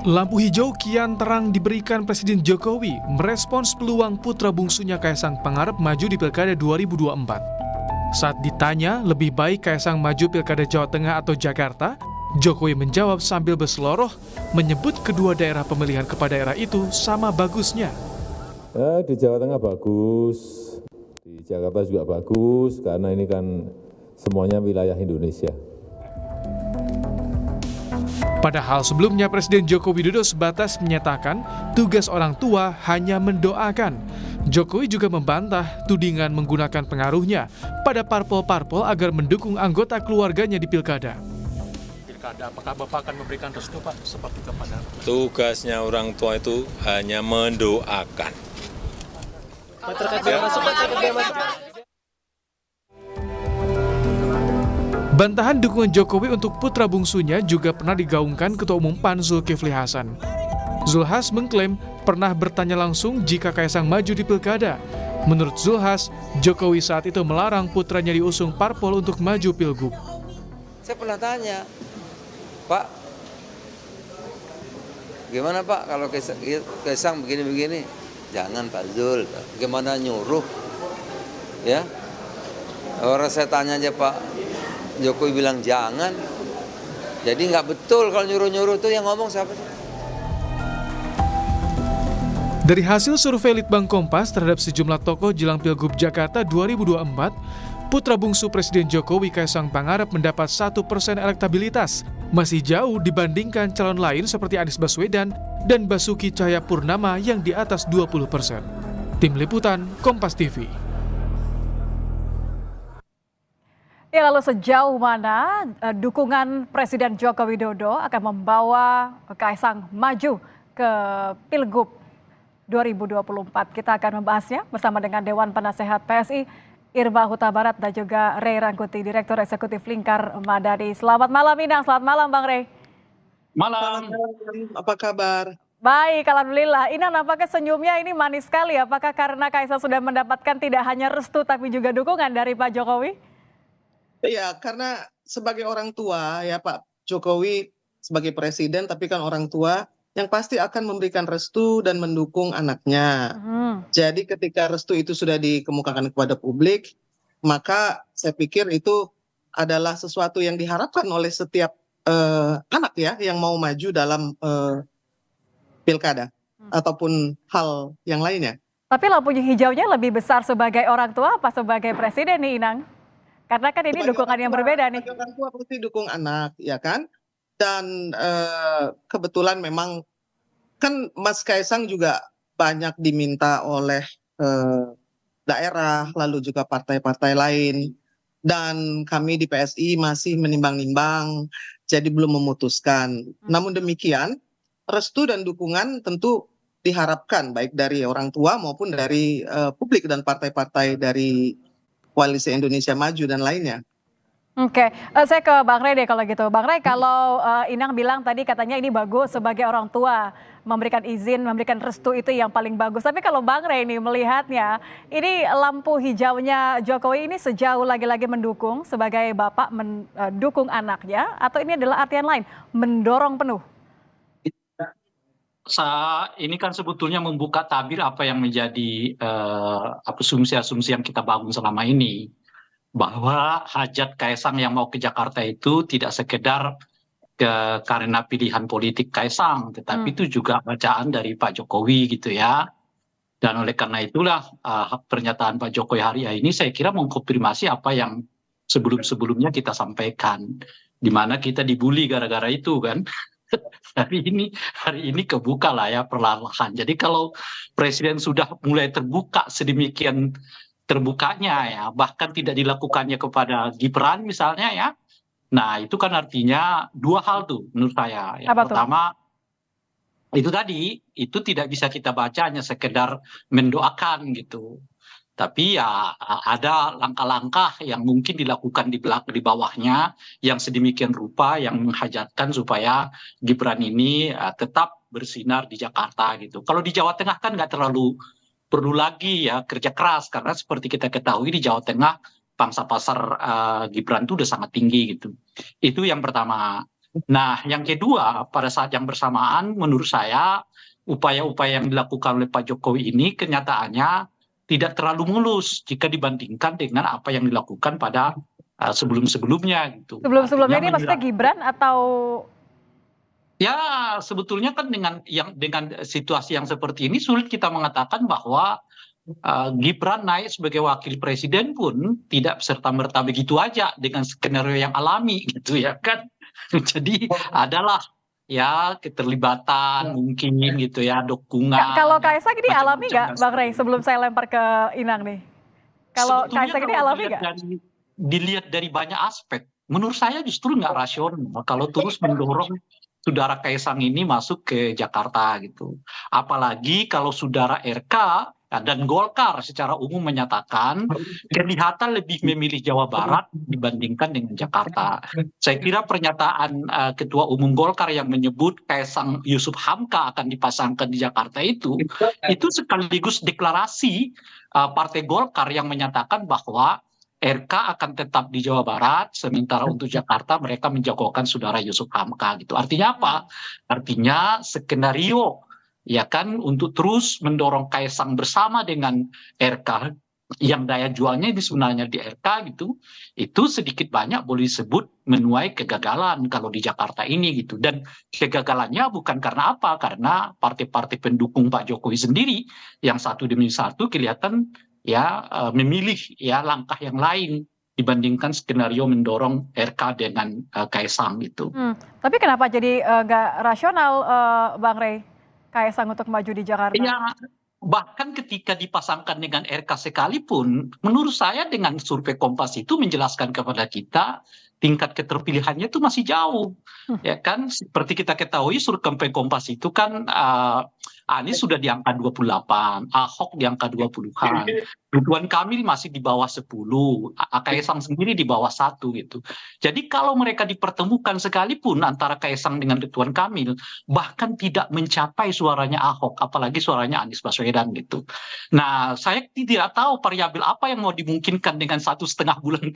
Lampu hijau kian terang diberikan Presiden Jokowi merespons peluang putra bungsunya Kaisang Pangarep maju di Pilkada 2024. Saat ditanya lebih baik Kaisang maju Pilkada Jawa Tengah atau Jakarta, Jokowi menjawab sambil berseloroh menyebut kedua daerah pemilihan kepala daerah itu sama bagusnya. Di Jawa Tengah bagus, di Jakarta juga bagus karena ini kan semuanya wilayah Indonesia. Padahal sebelumnya Presiden Joko Widodo sebatas menyatakan tugas orang tua hanya mendoakan. Jokowi juga membantah tudingan menggunakan pengaruhnya pada parpol-parpol agar mendukung anggota keluarganya di pilkada. Apakah Bapak akan memberikan restu Pak seperti kepada? Tugasnya orang tua itu hanya mendoakan. Bantahan dukungan Jokowi untuk putra bungsunya juga pernah digaungkan Ketua Umum PAN Zulkifli Hasan. Zulhas mengklaim pernah bertanya langsung jika Kaisang maju di pilkada. Menurut Zulhas, Jokowi saat itu melarang putranya diusung parpol untuk maju pilgub. Saya pernah tanya, Pak, gimana Pak kalau Kaisang begini-begini? Jangan Pak Zul, gimana nyuruh? Ya, orang saya tanya aja Pak Jokowi bilang jangan. Jadi nggak betul kalau nyuruh-nyuruh itu yang ngomong siapa sih? Dari hasil survei Litbang Kompas terhadap sejumlah tokoh jelang Pilgub Jakarta 2024, putra bungsu Presiden Jokowi Kaisang Pangarep mendapat 1% elektabilitas, masih jauh dibandingkan calon lain seperti Anies Baswedan dan Basuki Cahayapurnama yang di atas 20%. Tim Liputan Kompas TV. Ya, lalu sejauh mana dukungan Presiden Joko Widodo akan membawa Kaisang maju ke Pilgub 2024? Kita akan membahasnya bersama dengan Dewan Penasehat PSI, Irma Huta Barat dan juga Ray Rangkuti, Direktur Eksekutif Lingkar Madani. Selamat malam Inang, selamat malam Bang Ray. Malam, apa kabar? Baik, alhamdulillah. Inang nampaknya senyumnya ini manis sekali. Apakah karena Kaisang sudah mendapatkan tidak hanya restu tapi juga dukungan dari Pak Jokowi? Iya, karena sebagai orang tua ya Pak Jokowi sebagai presiden tapi kan orang tua yang pasti akan memberikan restu dan mendukung anaknya. Jadi ketika restu itu sudah dikemukakan kepada publik, maka saya pikir itu adalah sesuatu yang diharapkan oleh setiap anak ya yang mau maju dalam pilkada ataupun hal yang lainnya. Tapi lampu hijaunya lebih besar sebagai orang tua apa sebagai presiden nih Inang? Karena kan ini dukungan yang berbeda nih. Orang tua pasti dukung anak, ya kan? Dan kebetulan memang kan Mas Kaisang juga banyak diminta oleh daerah, lalu juga partai-partai lain. Dan kami di PSI masih menimbang-nimbang, jadi belum memutuskan. Namun demikian, restu dan dukungan tentu diharapkan baik dari orang tua maupun dari publik dan partai-partai dari Koalisi Indonesia Maju dan lainnya. Oke, saya ke Bang Ray deh kalau gitu. Bang Ray, kalau Inang bilang tadi katanya ini bagus sebagai orang tua, memberikan izin, memberikan restu itu yang paling bagus. Tapi kalau Bang Ray ini melihatnya, ini lampu hijaunya Jokowi ini sejauh lagi-lagi mendukung sebagai bapak mendukung anaknya, atau ini adalah artian lain, mendorong penuh? Ini kan sebetulnya membuka tabir apa yang menjadi asumsi-asumsi yang kita bangun selama ini. Bahwa hajat Kaisang yang mau ke Jakarta itu tidak sekedar karena pilihan politik Kaisang, tetapi itu juga bacaan dari Pak Jokowi gitu ya. Dan oleh karena itulah pernyataan Pak Jokowi hari ini saya kira mengkonfirmasi apa yang sebelum-sebelumnya kita sampaikan. Di mana kita dibully gara-gara itu kan. Hari ini kebuka lah ya perlahan. Jadi kalau presiden sudah mulai terbuka sedemikian terbukanya ya, bahkan tidak dilakukannya kepada Gibran misalnya ya. Nah itu kan artinya dua hal tuh menurut saya. Yang pertama itu tadi itu tidak bisa kita baca hanya sekedar mendoakan gitu. Tapi ya ada langkah-langkah yang mungkin dilakukan di bawahnya yang sedemikian rupa yang menghajatkan supaya Gibran ini tetap bersinar di Jakarta gitu. Kalau di Jawa Tengah kan nggak terlalu perlu lagi ya kerja keras karena seperti kita ketahui di Jawa Tengah pangsa pasar Gibran itu udah sangat tinggi gitu. Itu yang pertama. Nah, yang kedua, pada saat yang bersamaan, menurut saya upaya-upaya yang dilakukan oleh Pak Jokowi ini kenyataannya tidak terlalu mulus jika dibandingkan dengan apa yang dilakukan pada sebelum-sebelumnya gitu. Sebelum-sebelumnya Artinya ini maksudnya Gibran atau ya sebetulnya kan dengan situasi yang seperti ini sulit kita mengatakan bahwa Gibran naik sebagai wakil presiden pun tidak serta-merta begitu aja dengan skenario yang alami gitu ya kan. Jadi adalah ya keterlibatan mungkin gitu ya, kalau dukungan ya, Kaisang ini alami macam-macam nggak, dan Bang Rey? sebagainya. Sebelum saya lempar ke Inang nih, kalau Sebetulnya Kaisang ini kalau alami nggak? dilihat dari banyak aspek, menurut saya justru nggak rasional kalau terus mendorong saudara Kaisang ini masuk ke Jakarta gitu. Apalagi kalau saudara RK dan Golkar secara umum menyatakan kelihatan lebih memilih Jawa Barat dibandingkan dengan Jakarta. Saya kira pernyataan Ketua Umum Golkar yang menyebut Kaisang Yusuf Hamka akan dipasangkan di Jakarta itu sekaligus deklarasi Partai Golkar yang menyatakan bahwa RK akan tetap di Jawa Barat, sementara untuk Jakarta mereka menjagokan saudara Yusuf Hamka gitu. Artinya apa? Artinya skenario ya kan untuk terus mendorong Kaisang bersama dengan RK yang daya jualnya ini sebenarnya di RK gitu, itu sedikit banyak boleh disebut menuai kegagalan kalau di Jakarta ini gitu. Dan kegagalannya bukan karena apa? Karena partai-partai pendukung Pak Jokowi sendiri yang satu demi satu kelihatan ya memilih ya langkah yang lain dibandingkan skenario mendorong RK dengan Kaisang gitu. Tapi kenapa jadi nggak rasional, Bang Rey, Kaisang untuk maju di Jakarta? Ya, bahkan ketika dipasangkan dengan RK sekalipun, menurut saya dengan survei Kompas itu menjelaskan kepada kita tingkat keterpilihannya itu masih jauh. Ya kan, seperti kita ketahui survei Kompas itu kan Anies sudah di angka 28, Ahok di angka 20-an, Ridwan Kamil masih di bawah 10, Kaisang sendiri di bawah 1 gitu. Jadi kalau mereka dipertemukan sekalipun antara Kaisang dengan Ridwan Kamil, bahkan tidak mencapai suaranya Ahok, apalagi suaranya Anies Baswedan gitu. Nah, saya tidak tahu variabel apa yang mau dimungkinkan dengan 1,5 bulan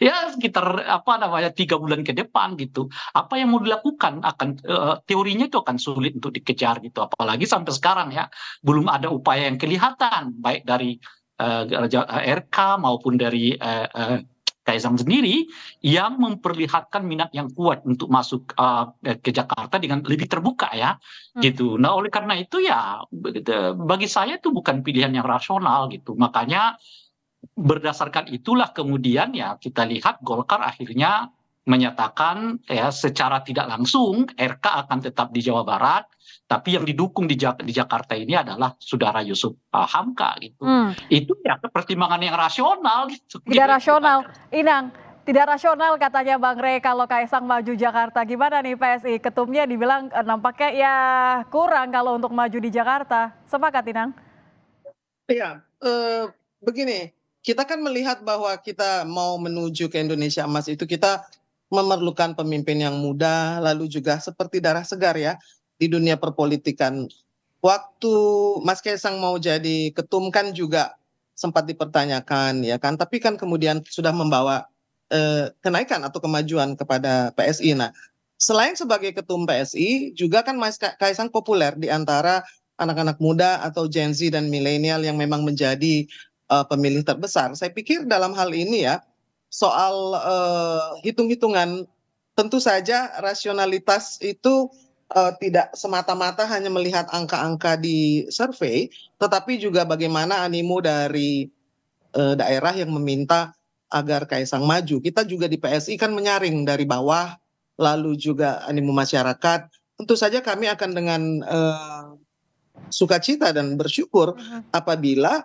ya sekitar 3 bulan ke depan gitu. Apa yang mau dilakukan akan teorinya itu akan sulit untuk dikejar gitu. Apalagi sampai sekarang ya belum ada upaya yang kelihatan baik dari RK maupun dari Kaisang sendiri yang memperlihatkan minat yang kuat untuk masuk ke Jakarta dengan lebih terbuka ya gitu. Nah oleh karena itu ya bagi saya itu bukan pilihan yang rasional gitu. Makanya berdasarkan itulah kemudian ya kita lihat Golkar akhirnya menyatakan ya secara tidak langsung RK akan tetap di Jawa Barat, tapi yang didukung di Jakarta ini adalah saudara Yusuf Hamka gitu. Itu ya pertimbangan yang rasional gitu. Tidak rasional, Inang. Tidak rasional katanya Bang Rey kalau Kaisang maju Jakarta. Gimana nih PSI? Ketumnya dibilang nampaknya ya kurang kalau untuk maju di Jakarta. Sepakat, Inang? Iya, begini, kita kan melihat bahwa kita mau menuju ke Indonesia Emas itu kita memerlukan pemimpin yang muda, lalu juga seperti darah segar ya di dunia perpolitikan. Waktu Mas Kaisang mau jadi ketum kan juga sempat dipertanyakan ya kan, tapi kan kemudian sudah membawa kenaikan atau kemajuan kepada PSI. Nah, selain sebagai ketum PSI, juga kan Mas Kaisang populer di antara anak-anak muda atau Gen Z dan milenial yang memang menjadi pemilih terbesar. Saya pikir dalam hal ini ya, soal hitung-hitungan, tentu saja rasionalitas itu tidak semata-mata hanya melihat angka-angka di survei, tetapi juga bagaimana animo dari daerah yang meminta agar Kaisang maju. Kita juga di PSI kan menyaring dari bawah, lalu juga animo masyarakat. Tentu saja kami akan dengan sukacita dan bersyukur apabila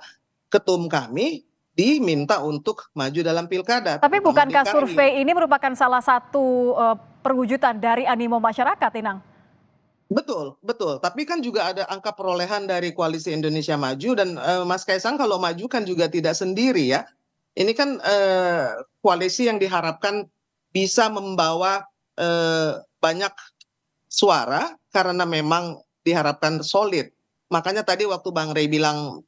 ketum kami diminta untuk maju dalam pilkada. Tapi bukankah survei ini merupakan salah satu perwujudan dari animo masyarakat, Inang? Betul, betul. Tapi kan juga ada angka perolehan dari Koalisi Indonesia Maju dan Mas Kaisang kalau maju kan juga tidak sendiri ya. Ini kan koalisi yang diharapkan bisa membawa banyak suara karena memang diharapkan solid. Makanya tadi waktu Bang Rey bilang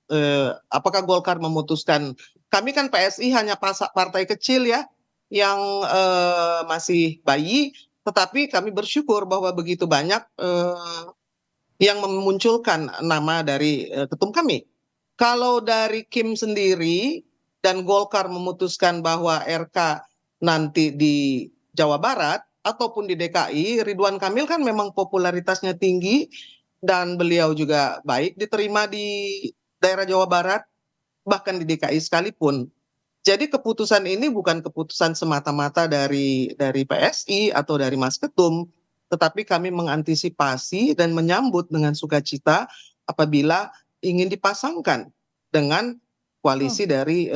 apakah Golkar memutuskan, kami kan PSI hanya partai kecil ya yang masih bayi, tetapi kami bersyukur bahwa begitu banyak yang memunculkan nama dari ketum kami. Kalau dari Kim sendiri dan Golkar memutuskan bahwa RK nanti di Jawa Barat ataupun di DKI, Ridwan Kamil kan memang popularitasnya tinggi dan beliau juga baik diterima di daerah Jawa Barat, bahkan di DKI sekalipun. Jadi keputusan ini bukan keputusan semata-mata dari PSI atau dari Mas Ketum, tetapi kami mengantisipasi dan menyambut dengan sukacita apabila ingin dipasangkan dengan koalisi dari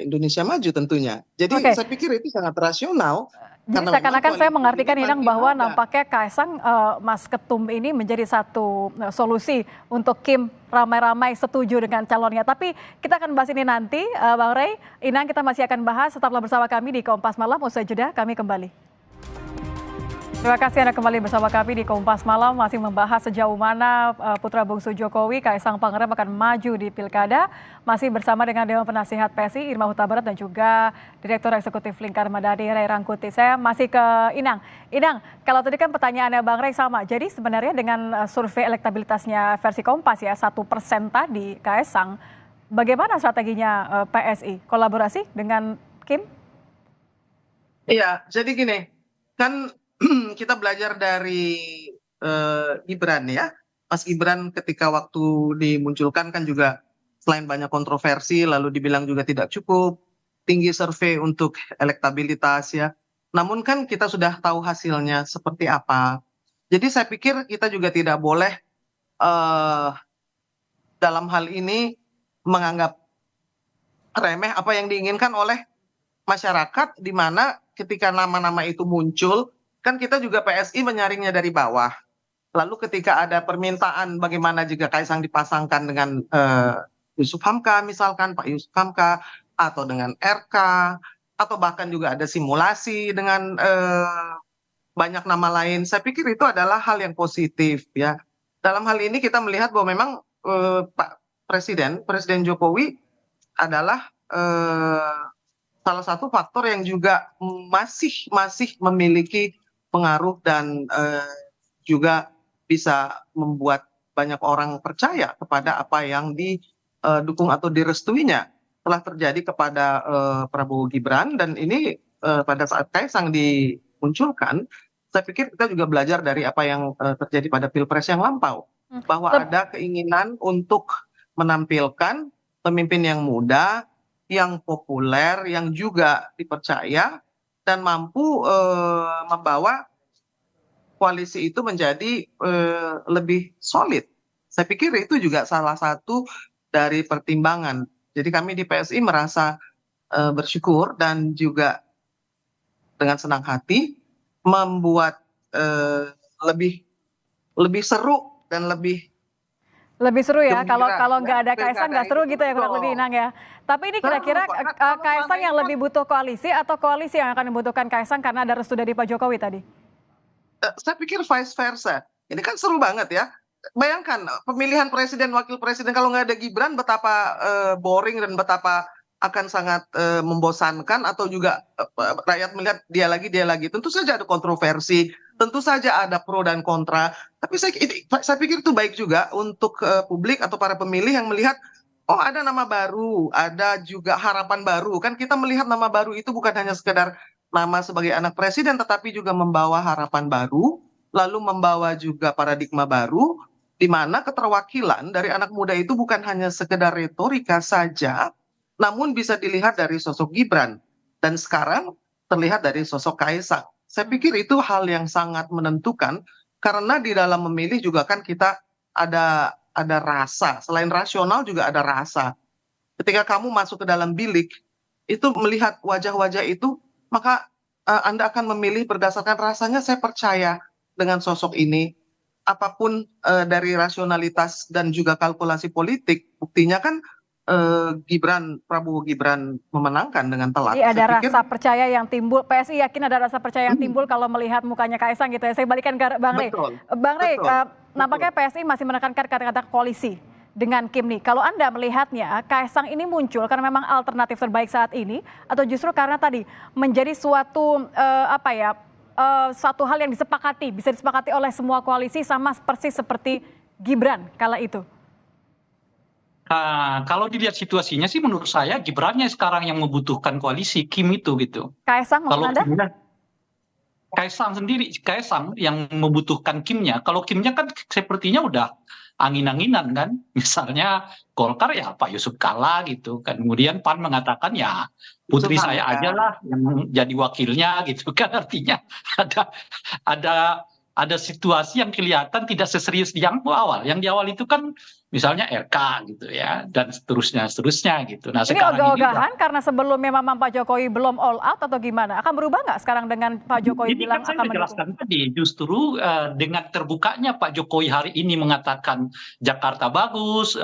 Indonesia Maju tentunya. Jadi saya pikir itu sangat rasional. Jadi seakan-akan saya mengartikan Inang bahwa nampaknya Kaisang Mas Ketum ini menjadi satu solusi untuk Kim ramai-ramai setuju dengan calonnya. Tapi kita akan bahas ini nanti, Bang Rey. Inang, kita masih akan bahas, tetaplah bersama kami di Kompas Malam. Usai jeda kami kembali. Terima kasih Anda kembali bersama kami di Kompas Malam, masih membahas sejauh mana putra bungsu Jokowi, Kaisang Pangarep akan maju di Pilkada. Masih bersama dengan Dewan Penasihat PSI, Irma Huta Barat, dan juga Direktur Eksekutif Lingkar Madani, Ray Rangkuti. Saya masih ke Inang. Inang, kalau tadi kan pertanyaannya Bang Ray sama, jadi sebenarnya dengan survei elektabilitasnya versi Kompas ya, 1% tadi Kaisang, bagaimana strateginya PSI? Kolaborasi dengan Kim? Iya, jadi gini, kan kita belajar dari Gibran ya. Mas Gibran ketika waktu dimunculkan kan juga selain banyak kontroversi lalu dibilang juga tidak cukup tinggi survei untuk elektabilitas ya. Namun kan kita sudah tahu hasilnya seperti apa. Jadi saya pikir kita juga tidak boleh dalam hal ini menganggap remeh apa yang diinginkan oleh masyarakat, di mana ketika nama-nama itu muncul kan kita juga PSI menyaringnya dari bawah. Lalu ketika ada permintaan bagaimana jika Kaisang dipasangkan dengan Yusuf Hamka misalkan, Pak Yusuf Hamka, atau dengan RK, atau bahkan juga ada simulasi dengan banyak nama lain. Saya pikir itu adalah hal yang positif ya. Dalam hal ini kita melihat bahwa memang Pak Presiden Jokowi adalah salah satu faktor yang juga masih memiliki pengaruh dan juga bisa membuat banyak orang percaya kepada apa yang didukung atau direstuinya telah terjadi kepada Prabowo Gibran. Dan ini pada saat Kaisang dimunculkan, saya pikir kita juga belajar dari apa yang terjadi pada Pilpres yang lampau, bahwa ada keinginan untuk menampilkan pemimpin yang muda, yang populer, yang juga dipercaya dan mampu membawa koalisi itu menjadi lebih solid. Saya pikir itu juga salah satu dari pertimbangan. Jadi kami di PSI merasa bersyukur dan juga dengan senang hati membuat lebih seru dan lebih seru ya. Kalau nggak ada Kaisang nggak seru gitu ya, kurang lebih Inang ya. Tapi ini kira-kira Kaisang yang lebih butuh koalisi atau koalisi yang akan membutuhkan Kaisang karena ada restu dari Pak Jokowi tadi? Saya pikir vice versa. Ini kan seru banget ya. Bayangkan pemilihan presiden, wakil presiden, kalau nggak ada Gibran betapa boring dan betapa akan sangat membosankan, atau juga rakyat melihat dia lagi. Tentu saja ada kontroversi, tentu saja ada pro dan kontra. Tapi saya pikir itu baik juga untuk publik atau para pemilih yang melihat, oh ada nama baru, ada juga harapan baru. Kan kita melihat nama baru itu bukan hanya sekedar nama sebagai anak presiden, tetapi juga membawa harapan baru, lalu membawa juga paradigma baru, di mana keterwakilan dari anak muda itu bukan hanya sekedar retorika saja, namun bisa dilihat dari sosok Gibran. Dan sekarang terlihat dari sosok Kaisang. Saya pikir itu hal yang sangat menentukan, karena di dalam memilih juga kan kita ada rasa, selain rasional juga ada rasa. Ketika kamu masuk ke dalam bilik, itu melihat wajah-wajah itu, maka Anda akan memilih berdasarkan rasanya, saya percaya dengan sosok ini. Apapun dari rasionalitas dan juga kalkulasi politik, buktinya kan Prabowo Gibran memenangkan dengan telak. Jadi ada rasa percaya yang timbul, PSI yakin ada rasa percaya yang timbul kalau melihat mukanya Kaisang gitu ya. Saya balikan ke Bang Rey. Bang Rey, nampaknya PSI masih menekankan kata-kata koalisi dengan Kim nih. Kalau Anda melihatnya, Kaisang ini muncul karena memang alternatif terbaik saat ini, atau justru karena tadi menjadi suatu satu hal yang bisa disepakati oleh semua koalisi sama persis seperti Gibran kala itu? Kalau dilihat situasinya sih menurut saya Gibrannya sekarang yang membutuhkan koalisi, Kim itu gitu. Kaisang maksud Kalau Anda? Kimnya, Kaisang yang membutuhkan Kimnya. Kalau Kimnya kan sepertinya udah angin-anginan kan. Misalnya Golkar ya Pak Yusuf Kalla gitu kan. Kemudian PAN mengatakan ya putri Yusuf saya Hamka. aja lah yang jadi wakilnya gitu kan. Artinya ada ada ada situasi yang kelihatan tidak seserius yang awal. Yang di awal itu kan misalnya RK gitu ya dan seterusnya gitu. Nah Ini sekarang ini ogah-ogahan karena sebelumnya memang Pak Jokowi belum all out atau gimana? Akan berubah nggak sekarang dengan Pak Jokowi ini bilang kan saya akan mendukung? menjelaskan tadi justru dengan terbukanya Pak Jokowi hari ini mengatakan Jakarta bagus,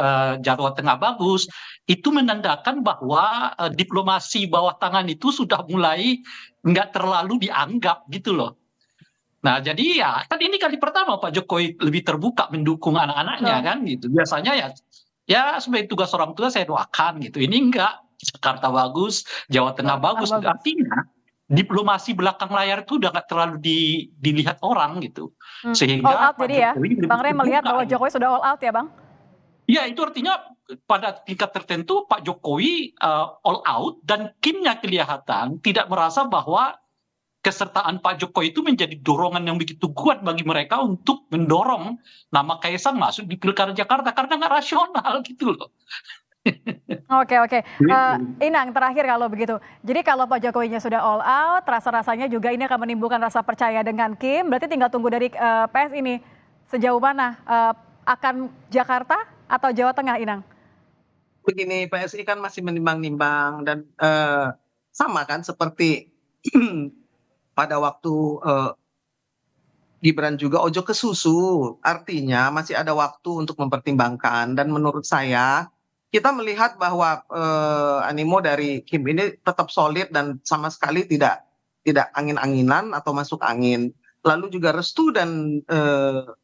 Jawa Tengah bagus, itu menandakan bahwa diplomasi bawah tangan itu sudah mulai nggak terlalu dianggap gitu loh. Nah jadi ya kan ini kali pertama Pak Jokowi lebih terbuka mendukung anak-anaknya kan gitu. Biasanya ya sebagai tugas orang tua saya doakan gitu. Ini enggak, Jakarta bagus, Jawa Tengah bagus. Artinya diplomasi belakang layar itu udah nggak terlalu dilihat orang gitu. Sehingga All out Pak jadi ya, Jokowi lebih Bang Rey melihat terbuka bahwa gitu. Jokowi sudah all out ya Bang? Ya itu artinya pada tingkat tertentu Pak Jokowi all out dan Kimnya kelihatan tidak merasa bahwa kesertaan Pak Jokowi itu menjadi dorongan yang begitu kuat bagi mereka untuk mendorong nama Kaisang masuk di Pilkada Jakarta karena nggak rasional gitu loh. Oke. Gitu. Inang terakhir kalau begitu. Jadi kalau Pak Jokowinya sudah all out, rasa-rasanya juga ini akan menimbulkan rasa percaya dengan Kim. Berarti tinggal tunggu dari PS ini sejauh mana akan Jakarta atau Jawa Tengah, Inang? Begini, PSI kan masih menimbang-nimbang dan sama kan seperti pada waktu Gibran juga ojo ke susu. Artinya masih ada waktu untuk mempertimbangkan dan menurut saya kita melihat bahwa animo dari Kim ini tetap solid dan sama sekali tidak angin-anginan atau masuk angin. Lalu juga restu dan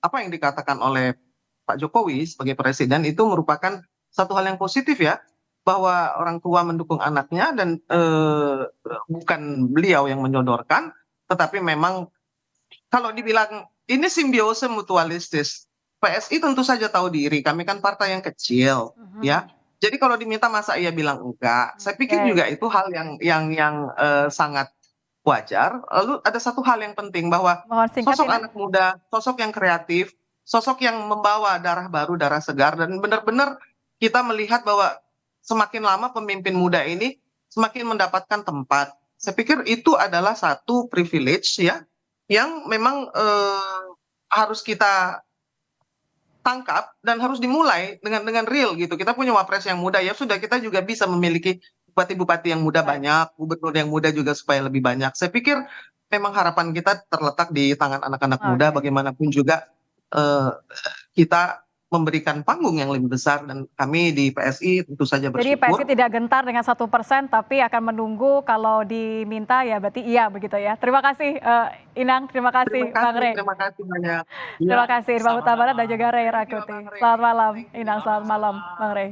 apa yang dikatakan oleh Pak Jokowi sebagai presiden itu merupakan satu hal yang positif ya, bahwa orang tua mendukung anaknya dan bukan beliau yang menyodorkan, tetapi memang kalau dibilang ini simbiose mutualistis, PSI tentu saja tahu diri, kami kan partai yang kecil, ya. Jadi kalau diminta masa ia bilang enggak, saya pikir juga itu hal yang sangat wajar. Lalu ada satu hal yang penting bahwa sosok anak muda, sosok yang kreatif, sosok yang membawa darah baru, darah segar, dan benar-benar kita melihat bahwa semakin lama pemimpin muda ini semakin mendapatkan tempat. Saya pikir itu adalah satu privilege ya, yang memang harus kita tangkap dan harus dimulai dengan real gitu. Kita punya wapres yang muda, ya sudah kita juga bisa memiliki bupati-bupati yang muda banyak, gubernur yang muda juga supaya lebih banyak. Saya pikir memang harapan kita terletak di tangan anak-anak muda, bagaimanapun juga kita memberikan panggung yang lebih besar dan kami di PSI tentu saja bersyukur. Jadi PSI tidak gentar dengan 1% tapi akan menunggu kalau diminta ya berarti iya begitu ya. Terima kasih Inang, terima kasih Bang Rey. Terima kasih banyak. Terima kasih Irma Huta Barat dan juga Rey Rakuti. Selamat malam Inang, selamat malam Bang Rey.